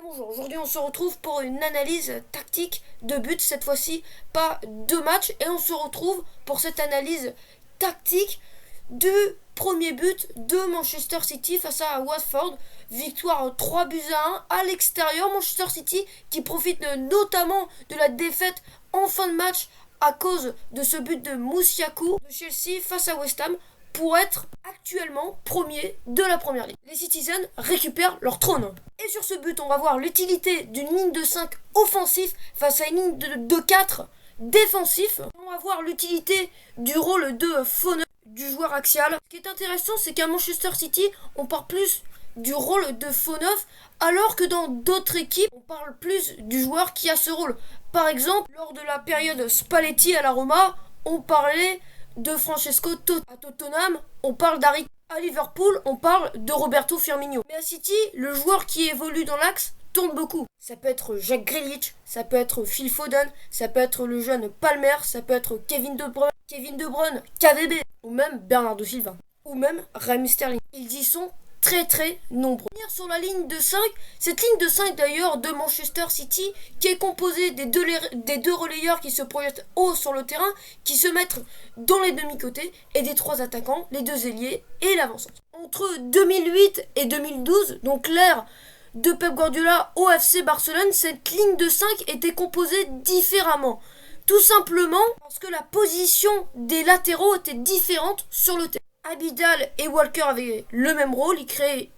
Bonjour, aujourd'hui on se retrouve pour une analyse tactique de but, cette fois-ci pas de match, et on se retrouve pour cette analyse tactique du premier but de Manchester City face à Watford. Victoire 3 buts à 1 à l'extérieur. Manchester City qui profite notamment de la défaite en fin de match à cause de ce but de Moussiakou de Chelsea face à West Ham pour être actuellement premier de la première ligue. Les Citizens récupèrent leur trône. Et sur ce but, on va voir l'utilité d'une ligne de 5 offensif face à une ligne de 4 défensif. On va voir l'utilité du rôle de fauneur du joueur axial. Ce qui est intéressant, c'est qu'à Manchester City, on parle plus du rôle de faux neuf, alors que dans d'autres équipes, on parle plus du joueur qui a ce rôle. Par exemple, lors de la période Spalletti à la Roma, on parlait de Francesco Totti. À Tottenham, on parle d'Harry. À Liverpool, on parle de Roberto Firmino. Mais à City, le joueur qui évolue dans l'axe tourne beaucoup. Ça peut être Jack Grealish, ça peut être Phil Foden, ça peut être le jeune Palmer, ça peut être Kevin De Bruyne, KDB, ou même Bernardo Silva, ou même Raheem Sterling. Ils y sont très nombreux. Sur la ligne de 5, cette ligne de 5 d'ailleurs de Manchester City qui est composée des deux relayeurs qui se projettent haut sur le terrain, qui se mettent dans les demi-côtés, et des 3 attaquants, les 2 ailiers et l'avant-centre. Entre 2008 et 2012, donc l'ère de Pep Guardiola au FC Barcelone, cette ligne de 5 était composée différemment. Tout simplement parce que la position des latéraux était différente sur le terrain. Abidal et Walker avaient le même rôle.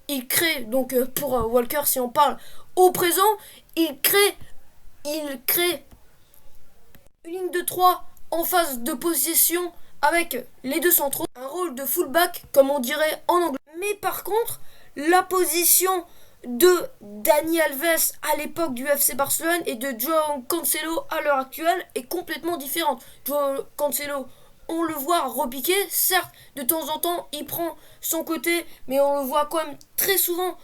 Il crée donc pour Walker, si on parle au présent, il crée une ligne de 3 en phase de possession avec les 2 centraux. Un rôle de fullback, comme on dirait en anglais. Mais par contre, la position de Dani Alves à l'époque du FC Barcelone et de João Cancelo à l'heure actuelle est complètement différente. João Cancelo, on le voit repiquer, certes, de temps en temps, il prend son côté, mais on le voit quand même très souvent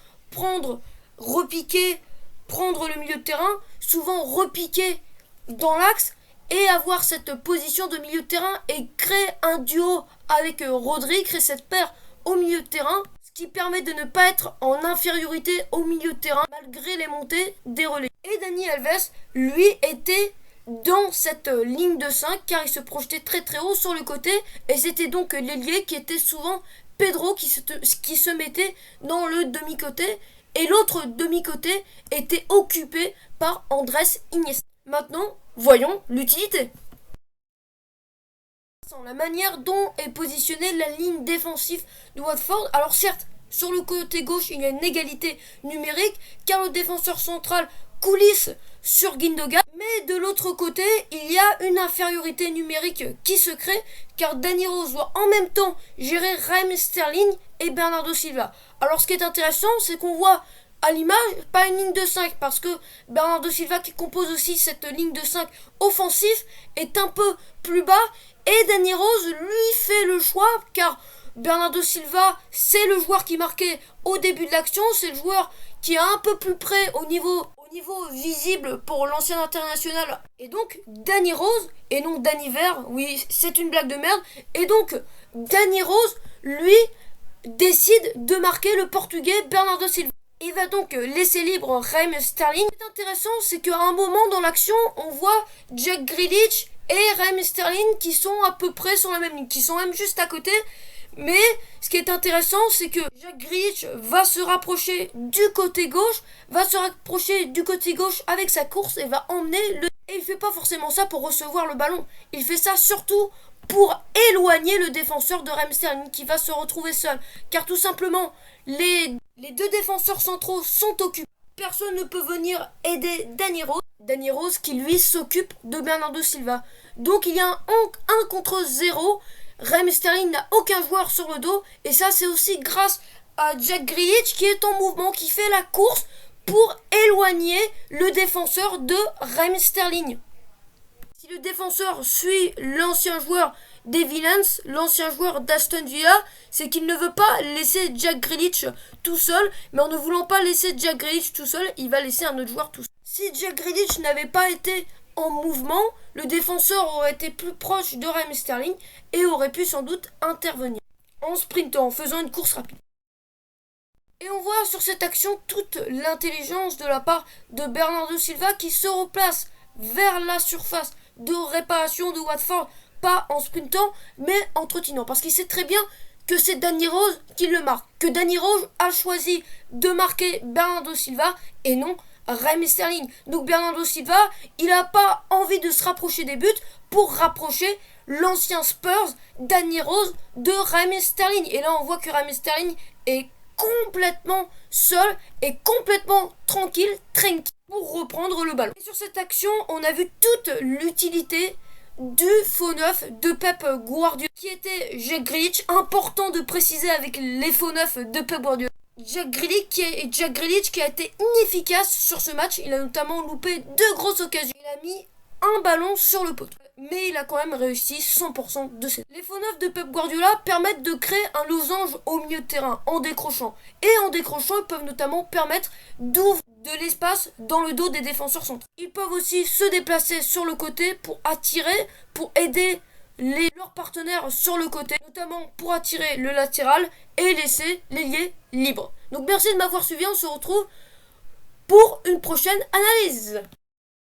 repiquer, prendre le milieu de terrain, souvent repiquer dans l'axe et avoir cette position de milieu de terrain et créer un duo avec Rodri, créer cette paire au milieu de terrain, ce qui permet de ne pas être en infériorité au milieu de terrain malgré les montées des relais. Et Dani Alves, lui, était dans cette ligne de 5 car il se projetait très haut sur le côté, et c'était donc l'ailier qui était souvent Pedro qui se mettait dans le demi-côté, et l'autre demi-côté était occupé par Andrés Iniesta. Maintenant, voyons l'utilité. La manière dont est positionnée la ligne défensive de Watford, alors certes, sur le côté gauche, il y a une égalité numérique car le défenseur central coulisse sur Gundogan, mais de l'autre côté, il y a une infériorité numérique qui se crée car Danny Rose doit en même temps gérer Raheem Sterling et Bernardo Silva. Alors ce qui est intéressant, c'est qu'on voit à l'image pas une ligne de 5 parce que Bernardo Silva, qui compose aussi cette ligne de 5 offensif, est un peu plus bas, et Danny Rose lui fait le choix car Bernardo Silva, c'est le joueur qui marquait au début de l'action, c'est le joueur qui est un peu plus près au niveau visible pour l'ancien international. Et donc, Danny Rose, et non Danny Vert, oui, c'est une blague de merde, et donc, Danny Rose, lui, décide de marquer le portugais Bernardo Silva. Il va donc laisser libre Raheem Sterling. Ce qui est intéressant, c'est qu'à un moment dans l'action, on voit Jack Grealish et Raheem Sterling qui sont à peu près sur la même ligne, qui sont même juste à côté. Mais ce qui est intéressant, c'est que Jack Grealish va se rapprocher du côté gauche, avec sa course et va emmener le... Et il fait pas forcément ça pour recevoir le ballon. Il fait ça surtout pour éloigner le défenseur de Raheem Sterling qui va se retrouver seul. Car tout simplement, les 2 défenseurs centraux sont occupés. Personne ne peut venir aider Danny Rose. Danny Rose qui lui s'occupe de Bernardo Silva. Donc il y a un contre 0. Raheem Sterling n'a aucun joueur sur le dos, et ça c'est aussi grâce à Jack Grealish qui est en mouvement, qui fait la course pour éloigner le défenseur de Raheem Sterling. Si le défenseur suit l'ancien joueur des Villains, l'ancien joueur d'Aston Villa, c'est qu'il ne veut pas laisser Jack Grealish tout seul, mais en ne voulant pas laisser Jack Grealish tout seul, il va laisser un autre joueur tout seul. Si Jack Grealish n'avait pas été en mouvement, le défenseur aurait été plus proche de Raheem Sterling et aurait pu sans doute intervenir en sprintant, en faisant une course rapide. Et on voit sur cette action toute l'intelligence de la part de Bernardo Silva qui se replace vers la surface de réparation de Watford, pas en sprintant, mais en trottinant. Parce qu'il sait très bien que c'est Danny Rose qui le marque. Que Danny Rose a choisi de marquer Bernardo Silva et non Raheem Sterling. Donc Bernardo Silva, il n'a pas envie de se rapprocher des buts pour rapprocher l'ancien Spurs, Danny Rose, de Raheem Sterling. Et là, on voit que Raheem Sterling est complètement seul et complètement tranquille pour reprendre le ballon. Et sur cette action, on a vu toute l'utilité du faux neuf de Pep Guardiola qui était Jack Grealish. Important de préciser avec les faux neufs de Pep Guardiola. Jack Grealish qui a été inefficace sur ce match. Il a notamment loupé 2 grosses occasions. Il a mis un ballon sur le poteau. Mais il a quand même réussi 100% de ses... Les faux neufs de Pep Guardiola permettent de créer un losange au milieu de terrain en décrochant. Et en décrochant, ils peuvent notamment permettre d'ouvrir de l'espace dans le dos des défenseurs centraux. Ils peuvent aussi se déplacer sur le côté pour attirer, pour aider leurs partenaires sur le côté, notamment pour attirer le latéral et laisser l'ailier libre. Donc merci de m'avoir suivi, on se retrouve pour une prochaine analyse.